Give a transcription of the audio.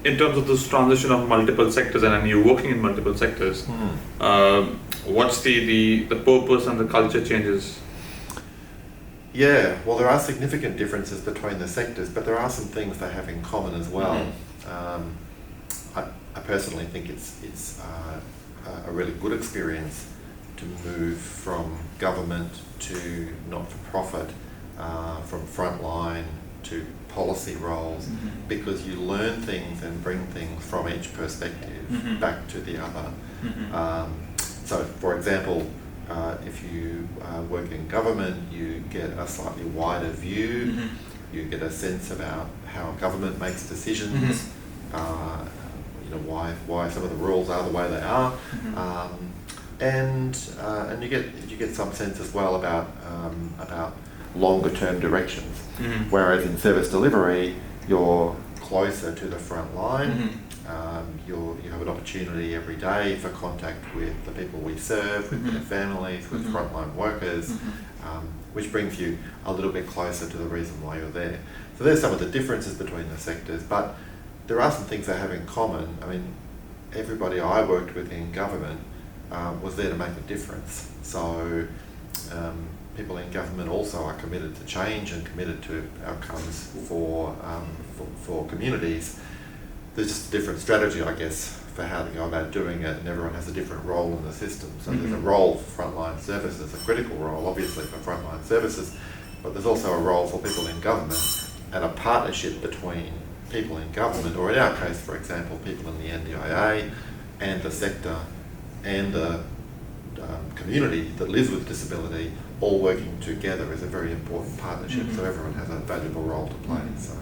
in terms of this transition of multiple sectors, and you're working in multiple sectors, what's the purpose and the culture changes? Yeah, well, there are significant differences between the sectors, but there are some things they have in common as well. I personally think it's a really good experience to move from government to not-for-profit, from frontline to policy roles, because you learn things and bring things from each perspective back to the other. So, for example, if you work in government, you get a slightly wider view, you get a sense about how government makes decisions, why some of the rules are the way they are, and you get some sense as well about longer term directions. Whereas in service delivery, you're closer to the front line. You have an opportunity every day for contact with the people we serve, with their families, with frontline workers, which brings you a little bit closer to the reason why you're there. So there's some of the differences between the sectors, but there are some things they have in common. I mean, everybody I worked with in government was there to make a difference. So people in government also are committed to change and committed to outcomes for communities. There's just a different strategy, I guess, for how to go about doing it, and everyone has a different role in the system. So there's a role for frontline services, a critical role, obviously, for frontline services, but there's also a role for people in government, and a partnership between people in government, or in our case, for example, people in the NDIA and the sector and the community that lives with disability, all working together is a very important partnership, so everyone has a valuable role to play. So.